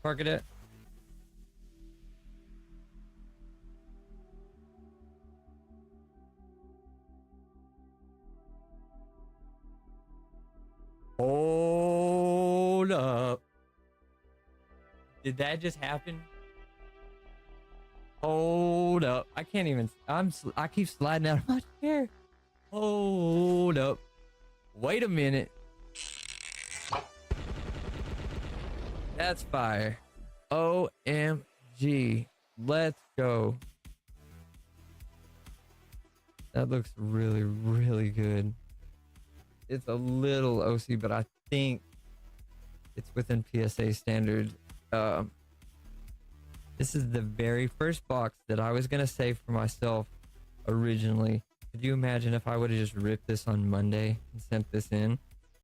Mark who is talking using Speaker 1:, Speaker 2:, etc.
Speaker 1: Park it at? Hold up. Did that just happen? Hold up. I can't even. I keep sliding out of my chair. Hold up. Wait a minute. That's fire. OMG. Let's go. That looks really, really good. It's a little OC, but I think it's within PSA standards. This is the very first box that I was going to save for myself originally. Could you imagine if I would have just ripped this on Monday and sent this in?